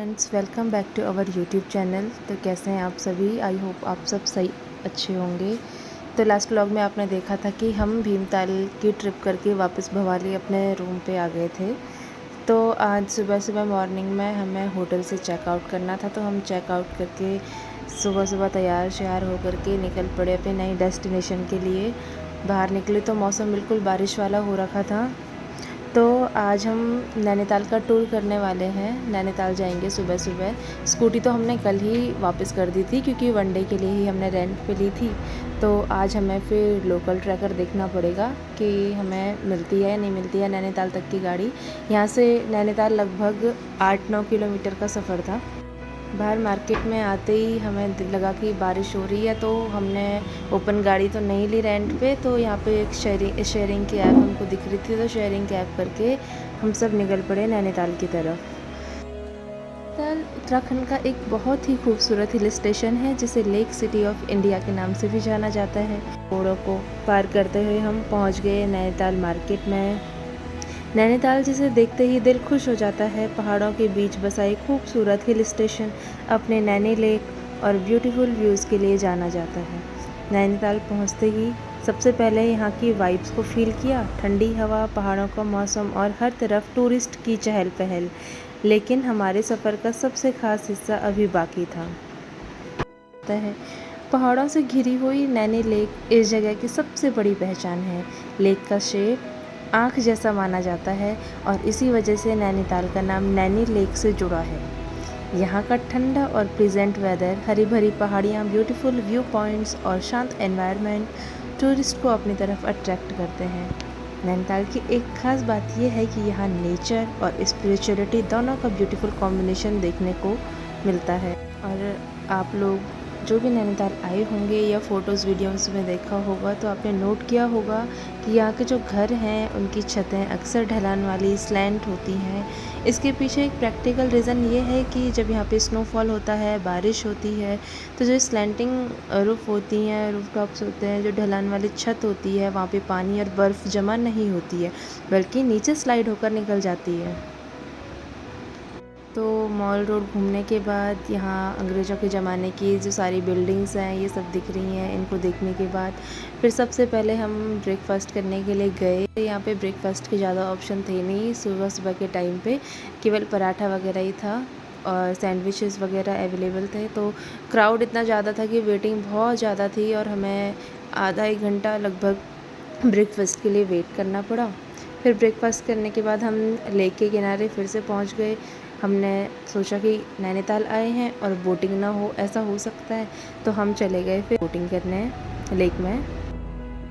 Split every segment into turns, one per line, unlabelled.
Friends, welcome back to our YouTube channel. तो कैसे हैं आप सभी? आई होप आप सब सही अच्छे होंगे। तो लास्ट व्लॉग में आपने देखा था कि हम भीमताल की ट्रिप करके वापस भवाली अपने रूम पे आ गए थे। तो आज सुबह सुबह मॉर्निंग में हमें होटल से चेकआउट करना था, तो हम चेकआउट करके सुबह सुबह तैयार श्यार होकर के निकल पड़े अपने नई डेस्टिनेशन के लिए। बाहर निकले तो मौसम बिल्कुल बारिश वाला हो रखा था। तो आज हम नैनीताल का टूर करने वाले हैं। नैनीताल जाएंगे सुबह सुबह। स्कूटी तो हमने कल ही वापस कर दी थी क्योंकि वनडे के लिए ही हमने रेंट पे ली थी। तो आज हमें फिर लोकल ट्रैकर देखना पड़ेगा कि हमें मिलती है या नहीं मिलती है नैनीताल तक की गाड़ी। यहाँ से नैनीताल लगभग 8-9 किलोमीटर का सफ़र था। बाहर मार्केट में आते ही हमें दिल लगा कि बारिश हो रही है, तो हमने ओपन गाड़ी तो नहीं ली रेंट पे। तो यहाँ पे एक शेयरिंग की ऐप हमको दिख रही थी, तो शेयरिंग कैब करके हम सब निकल पड़े नैनीताल की तरफ। नैनीताल उत्तराखंड का एक बहुत ही खूबसूरत हिल स्टेशन है जिसे लेक सिटी ऑफ इंडिया के नाम से भी जाना जाता है। रोडों को पार करते हुए हम पहुँच गए नैनीताल मार्केट में। नैनीताल जिसे देखते ही दिल खुश हो जाता है। पहाड़ों के बीच बसा एक खूबसूरत हिल स्टेशन अपने नैनी लेक और ब्यूटीफुल व्यूज़ के लिए जाना जाता है। नैनीताल पहुंचते ही सबसे पहले यहाँ की वाइब्स को फील किया। ठंडी हवा, पहाड़ों का मौसम और हर तरफ टूरिस्ट की चहल पहल। लेकिन हमारे सफ़र का सबसे ख़ास हिस्सा अभी बाकी था। पहाड़ों से घिरी हुई नैनी लेक इस जगह की सबसे बड़ी पहचान है। लेक का शेप आँख जैसा माना जाता है और इसी वजह से नैनीताल का नाम नैनी लेक से जुड़ा है। यहाँ का ठंडा और प्लीजेंट वेदर, हरी भरी पहाड़ियाँ, ब्यूटीफुल व्यू पॉइंट्स और शांत एनवायरनमेंट टूरिस्ट को अपनी तरफ अट्रैक्ट करते हैं। नैनीताल की एक ख़ास बात यह है कि यहाँ नेचर और स्पिरिचुअलिटी दोनों का ब्यूटीफुल कॉम्बिनेशन देखने को मिलता है। और आप लोग जो भी नैनीताल आए होंगे या फ़ोटोज़ वीडियोज़ में देखा होगा तो आपने नोट किया होगा कि यहाँ के जो घर हैं उनकी छतें अक्सर ढलान वाली स्लैंट होती हैं। इसके पीछे एक प्रैक्टिकल रीज़न ये है कि जब यहाँ पे स्नोफॉल होता है, बारिश होती है, तो जो स्लैंटिंग रूफ़ होती हैं, रूफ टॉप्स होते हैं, जो ढलान वाली छत होती है, वहाँ पे पानी और बर्फ़ जमा नहीं होती है बल्कि नीचे स्लाइड होकर निकल जाती है। तो मॉल रोड घूमने के बाद यहाँ अंग्रेज़ों के ज़माने की जो सारी बिल्डिंग्स हैं ये सब दिख रही हैं। इनको देखने के बाद फिर सबसे पहले हम ब्रेकफ़ास्ट करने के लिए गए। यहाँ पे ब्रेकफ़ास्ट के ज़्यादा ऑप्शन थे नहीं सुबह सुबह के टाइम पे, केवल पराठा वगैरह ही था और सैंडविचेस वगैरह अवेलेबल थे। तो क्राउड इतना ज़्यादा था कि वेटिंग बहुत ज़्यादा थी और हमें आधा 1 घंटा लगभग ब्रेकफ़ास्ट के लिए वेट करना पड़ा। फिर ब्रेकफ़ास्ट करने के बाद हम लेक के किनारे फिर से पहुँच गए। हमने सोचा कि नैनीताल आए हैं और बोटिंग ना हो, ऐसा हो सकता है, तो हम चले गए फिर बोटिंग करने लेक में।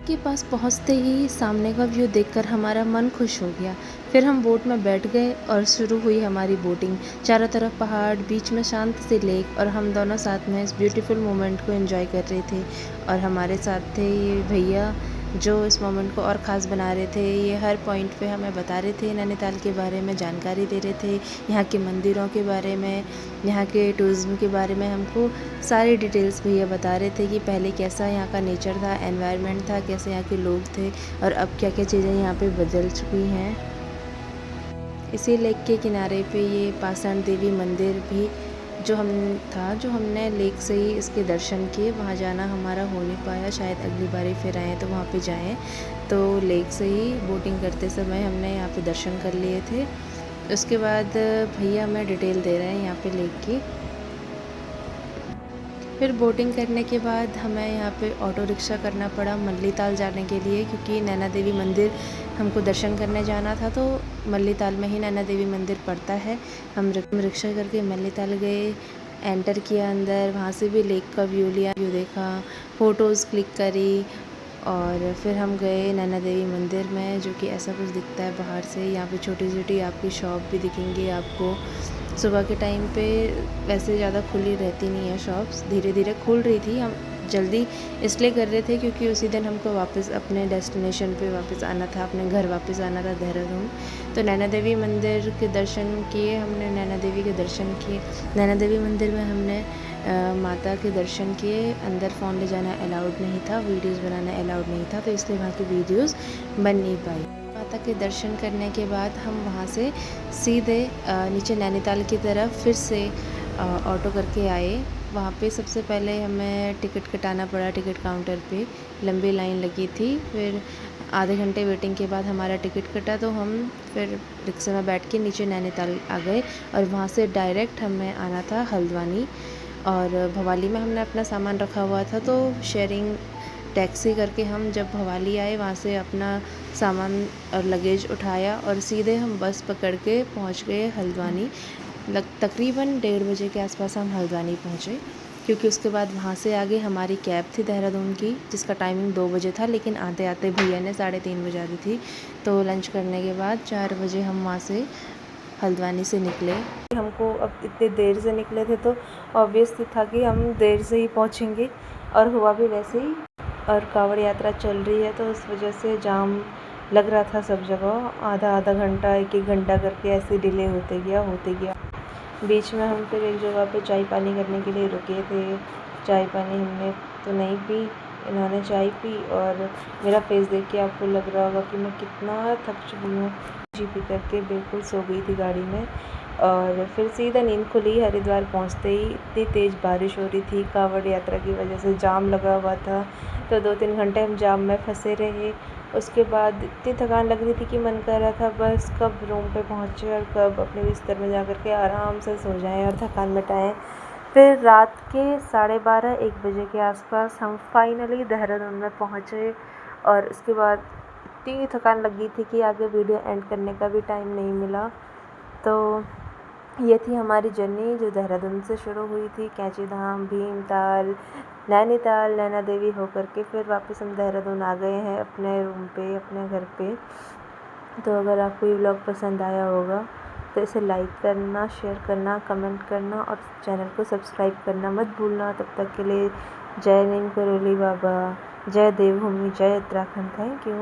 के पास पहुंचते ही सामने का व्यू देखकर हमारा मन खुश हो गया। फिर हम बोट में बैठ गए और शुरू हुई हमारी बोटिंग। चारों तरफ पहाड़, बीच में शांत से लेक और हम दोनों साथ में इस ब्यूटीफुल मोमेंट को एंजॉय कर रहे थे। और हमारे साथ थे ये भैया जो इस मोमेंट को और ख़ास बना रहे थे। ये हर पॉइंट पे हमें बता रहे थे नैनीताल के बारे में, जानकारी दे रहे थे, यहाँ के मंदिरों के बारे में, यहाँ के टूरिज़्म के बारे में। हमको सारी डिटेल्स भैया बता रहे थे कि पहले कैसा यहाँ का नेचर था, एनवायरनमेंट था, कैसे यहाँ के लोग थे और अब क्या क्या चीज़ें यहाँ पे बदल चुकी हैं। इसी लेक के किनारे पे ये पाषाण देवी मंदिर भी जो हमने लेक से ही इसके दर्शन किए। वहाँ जाना हमारा हो नहीं पाया, शायद अगली बारी फिर आएँ तो वहाँ पे जाएं। तो लेक से ही बोटिंग करते समय हमने यहाँ पे दर्शन कर लिए थे। उसके बाद भैया हमें डिटेल दे रहे हैं यहाँ पे लेक की। फिर बोटिंग करने के बाद हमें यहाँ पे ऑटो रिक्शा करना पड़ा मल्लीताल जाने के लिए, क्योंकि नैना देवी मंदिर हमको दर्शन करने जाना था। तो मल्लीताल में ही नैना देवी मंदिर पड़ता है। हम रिक्शा करके मल्लीताल गए, एंटर किया अंदर, वहाँ से भी लेक का व्यू लिया, व्यू देखा, फ़ोटोज़ क्लिक करी और फिर हम गए नैना देवी मंदिर में, जो कि ऐसा कुछ दिखता है बाहर से। यहाँ पे छोटी छोटी आपकी शॉप भी दिखेंगी आपको। सुबह के टाइम पे वैसे ज़्यादा खुली रहती नहीं है शॉप्स, धीरे धीरे खुल रही थी। हम जल्दी इसलिए कर रहे थे क्योंकि उसी दिन हमको वापस अपने डेस्टिनेशन पे वापस आना था, अपने घर वापस आना था देहरादून। तो नैना देवी मंदिर के दर्शन किए हमने, नैना देवी के दर्शन किए। नैना देवी मंदिर में हमने माता के दर्शन किए। अंदर फ़ोन ले जाना अलाउड नहीं था, वीडियोज़ बनाना अलाउड नहीं था, तो इसलिए वहाँ की वीडियोज़ बन नहीं पाई। माता के दर्शन करने के बाद हम वहाँ से सीधे नीचे नैनीताल की तरफ फिर से ऑटो करके आए। वहाँ पे सबसे पहले हमें टिकट कटाना पड़ा, टिकट काउंटर पे लंबी लाइन लगी थी। फिर आधे घंटे वेटिंग के बाद हमारा टिकट कटा तो हम फिर रिक्शे में बैठ के नीचे नैनीताल आ गए और वहाँ से डायरेक्ट हमें आना था हल्द्वानी। और भवाली में हमने अपना सामान रखा हुआ था तो शेयरिंग टैक्सी करके हम जब भवाली आए वहाँ से अपना सामान और लगेज उठाया और सीधे हम बस पकड़ के पहुँच गए हल्द्वानी। तकरीबन 1:30 बजे के आसपास हम हल्द्वानी पहुँचे, क्योंकि उसके बाद वहाँ से आगे हमारी कैब थी देहरादून की जिसका टाइमिंग 2 बजे था, लेकिन आते आते भैया ने 3:30 बजा दी थी। तो लंच करने के बाद 4 बजे हम वहाँ से हल्द्वानी से निकले। हमको अब इतने देर से निकले थे तो ऑब्वियसली था कि हम देर से ही पहुँचेंगे और हुआ भी वैसे ही। और कांवड़ यात्रा चल रही है तो उस वजह से जाम लग रहा था सब जगह, आधा आधा घंटा 1-1 घंटा करके ऐसे डिले होते गया। बीच में हम फिर एक जगह पे चाय पानी करने के लिए रुके थे। चाय पानी हमने तो नहीं पी, इन्होंने चाय पी और मेरा फेस देख के आपको लग रहा होगा कि मैं कितना थक चुकी हूँ। जी पी करके बिल्कुल सो गई थी गाड़ी में और फिर सीधा नींद खुली। हरिद्वार पहुँचते ही इतनी तेज़ बारिश हो रही थी, कांवड़ यात्रा की वजह से जाम लगा हुआ था तो 2-3 घंटे हम जाम में फंसे रहे। उसके बाद इतनी थकान लग रही थी कि मन कर रहा था बस कब रूम पे पहुँचे और कब अपने बिस्तर में जा कर के आराम से सो जाएं और थकान मिटाएं। फिर रात के 12:30-1 बजे के आसपास हम फाइनली देहरादून में पहुँचे और उसके बाद इतनी थकान लग गई थी कि आगे वीडियो एंड करने का भी टाइम नहीं मिला। तो ये थी हमारी जर्नी जो देहरादून से शुरू हुई थी, कैंची धाम, भीमताल, नैनीताल, नैना देवी होकर के फिर वापस हम देहरादून आ गए हैं अपने रूम पे, अपने घर पे। तो अगर आपको ये व्लॉग पसंद आया होगा तो इसे लाइक करना, शेयर करना, कमेंट करना और चैनल को सब्सक्राइब करना मत भूलना। तब तक के लिए जय नीम करोली बाबा, जय देवभूमि, जय उत्तराखंड। Thank you.